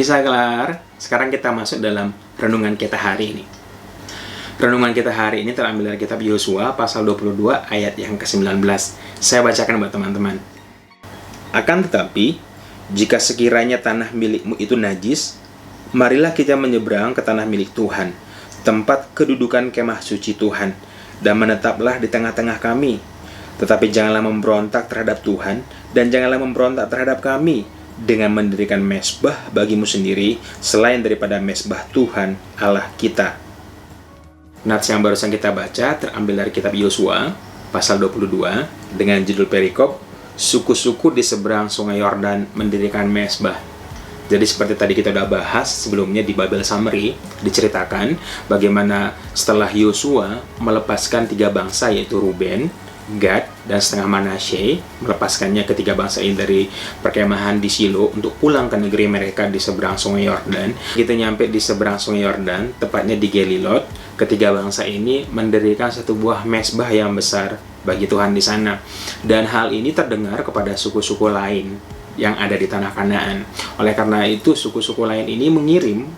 Bisa kelar. Sekarang kita masuk dalam renungan kita hari ini. Renungan kita hari ini terambil dari kitab Yosua pasal 22 ayat yang ke-19. Saya bacakan buat teman-teman. Akan tetapi, jika sekiranya tanah milikmu itu najis, marilah kita menyeberang ke tanah milik Tuhan, tempat kedudukan kemah suci Tuhan, dan menetaplah di tengah-tengah kami. Tetapi janganlah memberontak terhadap Tuhan, dan janganlah memberontak terhadap kami, dengan mendirikan mezbah bagimu sendiri, selain daripada mezbah Tuhan Allah kita. Nats yang barusan kita baca terambil dari kitab Yosua pasal 22 dengan judul perikop suku-suku di seberang sungai Yordan mendirikan mezbah. Jadi seperti tadi kita udah bahas sebelumnya di Bible Summary, diceritakan bagaimana setelah Yosua melepaskan 3 bangsa yaitu Ruben, Gad, dan setengah Manasye, melepaskannya ketiga bangsa ini dari perkemahan di Shilo untuk pulang ke negeri mereka di seberang sungai Yordan. Kita nyampe di seberang sungai Yordan, tepatnya di Gelilot. Ketiga bangsa ini mendirikan satu buah mezbah yang besar bagi Tuhan di sana. Dan hal ini terdengar kepada suku-suku lain yang ada di tanah Kanaan. Oleh karena itu, suku-suku lain ini mengirim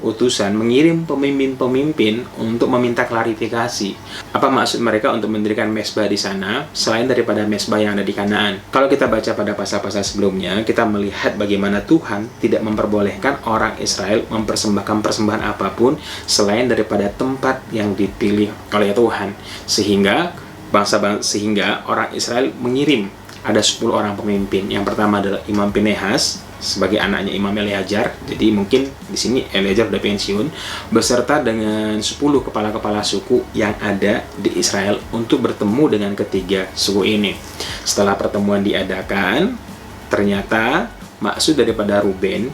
pemimpin-pemimpin untuk meminta klarifikasi. Apa maksud mereka untuk mendirikan mezbah di sana selain daripada mezbah yang ada di Kanaan? Kalau kita baca pada pasal-pasal sebelumnya, kita melihat bagaimana Tuhan tidak memperbolehkan orang Israel mempersembahkan persembahan apapun selain daripada tempat yang dipilih oleh Tuhan. Sehingga orang Israel mengirim ada 10 orang pemimpin. Yang pertama adalah Imam Pinehas sebagai anaknya Imam Eleazar. Jadi mungkin di sini Eleazar udah pensiun, beserta dengan 10 kepala-kepala suku yang ada di Israel untuk bertemu dengan ketiga suku ini. Setelah pertemuan diadakan, ternyata maksud daripada Ruben,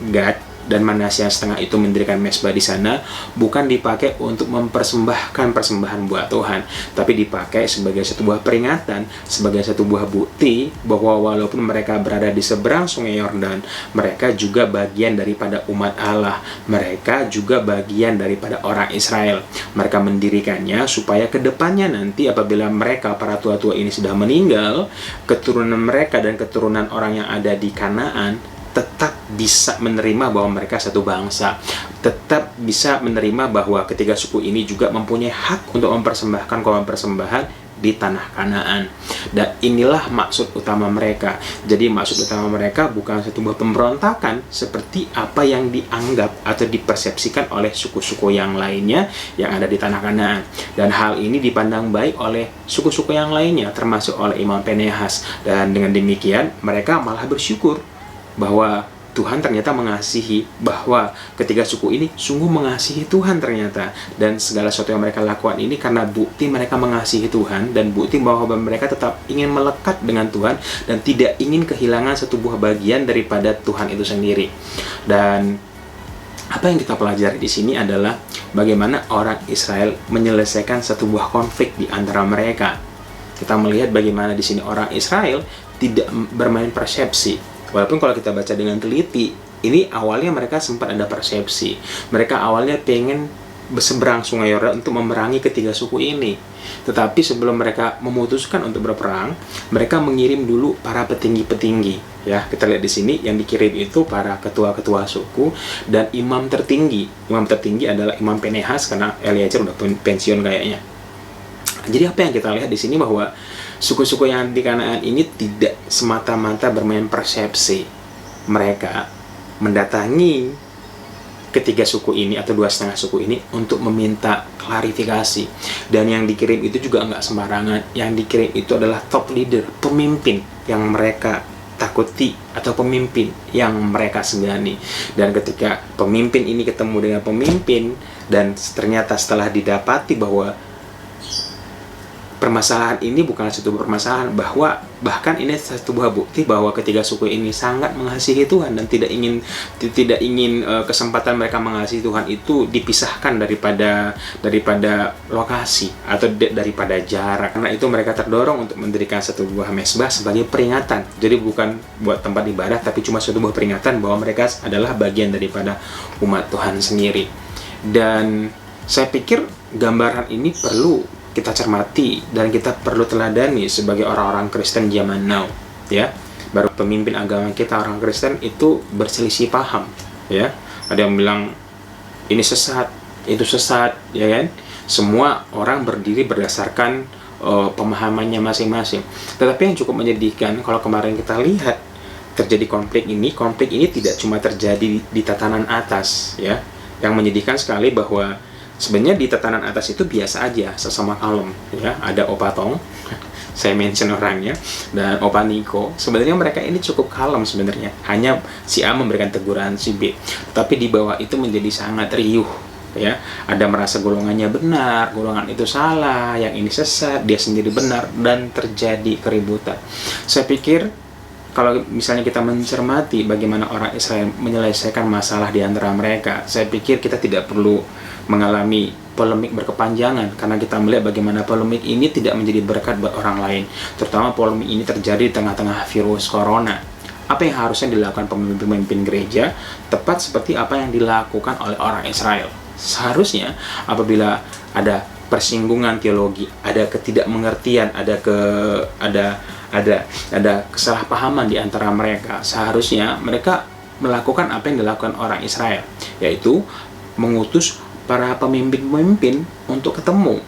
Gad, dan Manasye yang setengah itu mendirikan mezbah di sana bukan dipakai untuk mempersembahkan persembahan buat Tuhan, tapi dipakai sebagai sebuah peringatan, sebagai satu buah bukti bahwa walaupun mereka berada di seberang sungai Yordan, mereka juga bagian daripada umat Allah, mereka juga bagian daripada orang Israel. Mereka mendirikannya supaya kedepannya nanti apabila mereka, para tua-tua ini sudah meninggal, keturunan mereka dan keturunan orang yang ada di Kanaan tetap bisa menerima bahwa mereka satu bangsa, tetap bisa menerima bahwa ketiga suku ini juga mempunyai hak untuk mempersembahkan korban persembahan di tanah Kanaan. Dan inilah maksud utama mereka. Jadi maksud utama mereka bukan sebuah pemberontakan seperti apa yang dianggap atau dipersepsikan oleh suku-suku yang lainnya yang ada di tanah Kanaan. Dan hal ini dipandang baik oleh suku-suku yang lainnya, termasuk oleh Imam Pinehas. Dan dengan demikian mereka malah bersyukur bahwa Tuhan ternyata mengasihi, bahwa ketiga suku ini sungguh mengasihi Tuhan ternyata, dan segala sesuatu yang mereka lakukan ini karena bukti mereka mengasihi Tuhan dan bukti bahwa mereka tetap ingin melekat dengan Tuhan dan tidak ingin kehilangan satu buah bagian daripada Tuhan itu sendiri. Dan apa yang kita pelajari di sini adalah bagaimana orang Israel menyelesaikan satu buah konflik di antara mereka. Kita melihat bagaimana di sini orang Israel tidak bermain persepsi. Walaupun kalau kita baca dengan teliti, ini awalnya mereka sempat ada persepsi. Mereka awalnya pengen berseberang sungai Yordan untuk memerangi ketiga suku ini. Tetapi sebelum mereka memutuskan untuk berperang, mereka mengirim dulu para petinggi-petinggi. Ya, kita lihat di sini yang dikirim itu para ketua-ketua suku dan imam tertinggi. Imam tertinggi adalah Imam Pinehas karena Eleazar udah pensiun kayaknya. Jadi apa yang kita lihat di sini bahwa suku-suku yang di Kanaan ini tidak semata-mata bermain persepsi. Mereka mendatangi ketiga suku ini atau 2,5 suku ini untuk meminta klarifikasi. Dan yang dikirim itu juga nggak sembarangan. Yang dikirim itu adalah top leader, pemimpin yang mereka takuti atau pemimpin yang mereka segani. Dan ketika pemimpin ini ketemu dengan pemimpin dan ternyata setelah didapati bahwa permasalahan ini bukanlah satu permasalahan, bahwa bahkan ini satu buah bukti bahwa ketiga suku ini sangat mengasihi Tuhan dan tidak ingin kesempatan mereka mengasihi Tuhan itu dipisahkan daripada lokasi atau daripada jarak. Karena itu mereka terdorong untuk mendirikan satu buah mezbah sebagai peringatan. Jadi bukan buat tempat ibadah, tapi cuma satu buah peringatan bahwa mereka adalah bagian daripada umat Tuhan sendiri. Dan saya pikir gambaran ini perlu kita cermati dan kita perlu teladani sebagai orang-orang Kristen zaman now, ya. Baru pemimpin agama kita orang Kristen itu berselisih paham, ya. Ada yang bilang ini sesat, itu sesat, ya kan? Semua orang berdiri berdasarkan pemahamannya masing-masing. Tetapi yang cukup menyedihkan kalau kemarin kita lihat terjadi konflik ini tidak cuma terjadi di tatanan atas, ya. Yang menyedihkan sekali bahwa sebenarnya di tatanan atas itu biasa aja, sesama kalem, ya. Ada Opa Tong, saya mention orangnya, dan Opa Niko. Sebenarnya mereka ini cukup kalem sebenarnya. Hanya si A memberikan teguran si B. Tapi di bawah itu menjadi sangat riuh, ya. Ada merasa golongannya benar, golongan itu salah, yang ini sesat, dia sendiri benar, dan terjadi keributan. Saya pikir kalau misalnya kita mencermati bagaimana orang Israel menyelesaikan masalah di antara mereka, saya pikir kita tidak perlu mengalami polemik berkepanjangan, karena kita melihat bagaimana polemik ini tidak menjadi berkat buat orang lain. Terutama polemik ini terjadi di tengah-tengah virus corona. Apa yang harusnya dilakukan pemimpin gereja, tepat seperti apa yang dilakukan oleh orang Israel. Seharusnya apabila ada persinggungan teologi, ada ketidakmengertian, ada kesalahpahaman di antara mereka, seharusnya mereka melakukan apa yang dilakukan orang Israel, yaitu mengutus para pemimpin-pemimpin untuk ketemu.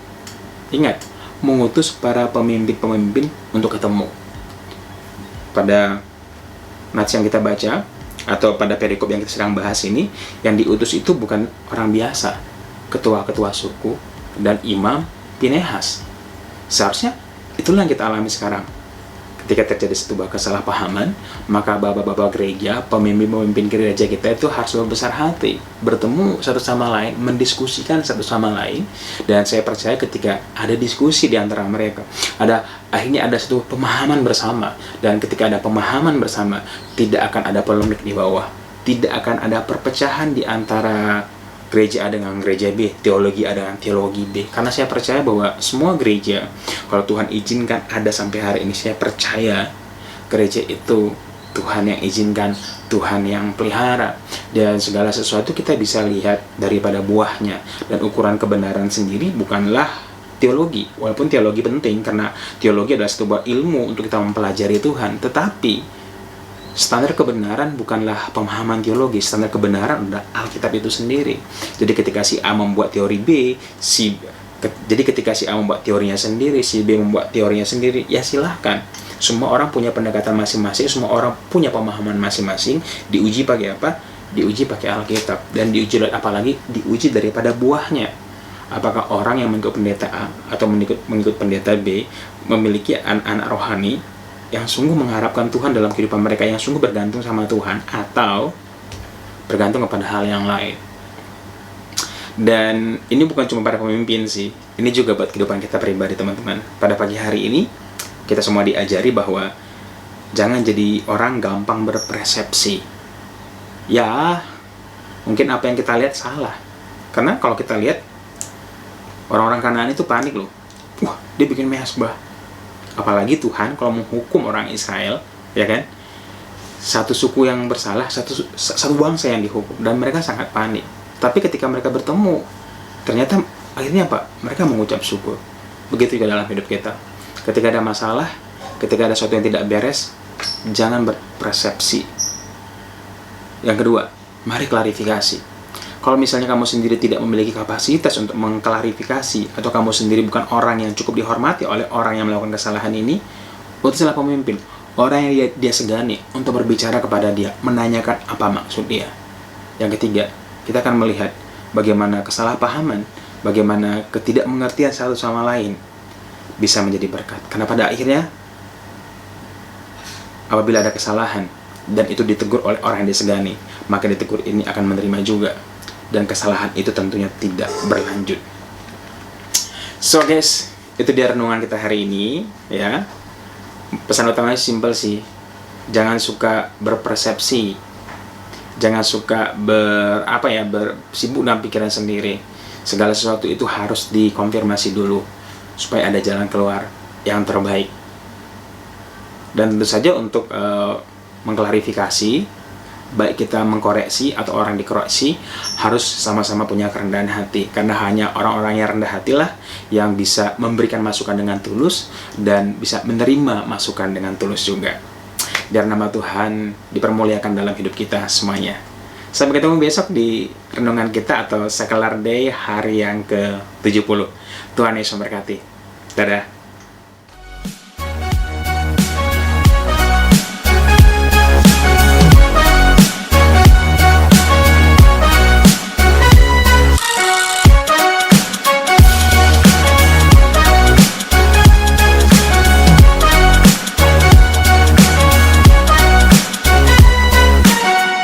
Ingat, mengutus para pemimpin-pemimpin untuk ketemu. Pada nats yang kita baca, atau pada perikop yang kita sedang bahas ini, yang diutus itu bukan orang biasa, ketua-ketua suku dan imam Pinehas. Seharusnya itulah yang kita alami sekarang. Ketika terjadi sebuah kesalahpahaman, maka bapak-bapak gereja, pemimpin-pemimpin gereja kita itu harus berbesar hati, bertemu satu sama lain, mendiskusikan satu sama lain. Dan saya percaya ketika ada diskusi di antara mereka, akhirnya ada satu pemahaman bersama. Dan ketika ada pemahaman bersama, tidak akan ada polemik di bawah, tidak akan ada perpecahan di antara gereja A dengan gereja B, teologi A dengan teologi B. Karena saya percaya bahwa semua gereja, kalau Tuhan izinkan ada sampai hari ini, saya percaya gereja itu Tuhan yang izinkan, Tuhan yang pelihara. Dan segala sesuatu kita bisa lihat daripada buahnya. Dan ukuran kebenaran sendiri bukanlah teologi. Walaupun teologi penting, karena teologi adalah sebuah ilmu untuk kita mempelajari Tuhan. Tetapi standar kebenaran bukanlah pemahaman teologi, standar kebenaran adalah Alkitab itu sendiri. Jadi ketika si A membuat teori B, jadi ketika si A membuat teorinya sendiri, si B membuat teorinya sendiri, ya silahkan. Semua orang punya pendekatan masing-masing, semua orang punya pemahaman masing-masing. Diuji pakai apa? Diuji pakai Alkitab. Dan diuji apalagi? Diuji daripada buahnya. Apakah orang yang mengikut pendeta A atau mengikut pendeta B memiliki anak-anak rohani yang sungguh mengharapkan Tuhan dalam kehidupan mereka, yang sungguh bergantung sama Tuhan, atau bergantung kepada hal yang lain. Dan ini bukan cuma para pemimpin sih, ini juga buat kehidupan kita pribadi, teman-teman. Pada pagi hari ini, kita semua diajari bahwa jangan jadi orang gampang berpersepsi. Ya, mungkin apa yang kita lihat salah. Karena kalau kita lihat, orang-orang Kanaan itu panik loh. Wah, dia bikin mesbah. Apalagi Tuhan kalau menghukum orang Israel, ya kan? Satu suku yang bersalah, satu bangsa yang dihukum, dan mereka sangat panik. Tapi ketika mereka bertemu, ternyata akhirnya apa? Mereka mengucap syukur. Begitu juga dalam hidup kita. Ketika ada masalah, ketika ada sesuatu yang tidak beres, jangan berpersepsi. Yang kedua, mari klarifikasi. Kalau misalnya kamu sendiri tidak memiliki kapasitas untuk mengklarifikasi, atau kamu sendiri bukan orang yang cukup dihormati oleh orang yang melakukan kesalahan ini, utuslah pemimpin, orang yang dia segani untuk berbicara kepada dia, menanyakan apa maksud dia. Yang ketiga, kita akan melihat bagaimana kesalahpahaman, bagaimana ketidakmengertian satu sama lain bisa menjadi berkat. Karena pada akhirnya, apabila ada kesalahan dan itu ditegur oleh orang yang disegani, maka ditegur ini akan menerima juga. Dan kesalahan itu tentunya tidak berlanjut. So guys, itu dia renungan kita hari ini, ya. Pesan utamanya simpel sih. Jangan suka berpersepsi. Jangan suka bersibuk dengan pikiran sendiri. Segala sesuatu itu harus dikonfirmasi dulu supaya ada jalan keluar yang terbaik. Dan tentu saja untuk mengklarifikasi, baik kita mengkoreksi atau orang dikoreksi, harus sama-sama punya kerendahan hati. Karena hanya orang-orang yang rendah hatilah yang bisa memberikan masukan dengan tulus dan bisa menerima masukan dengan tulus juga. Biar nama Tuhan dipermuliakan dalam hidup kita semuanya. Sampai ketemu besok di renungan kita atau Secular Day hari yang ke-70. Tuhan Yesus memberkati. Dadah.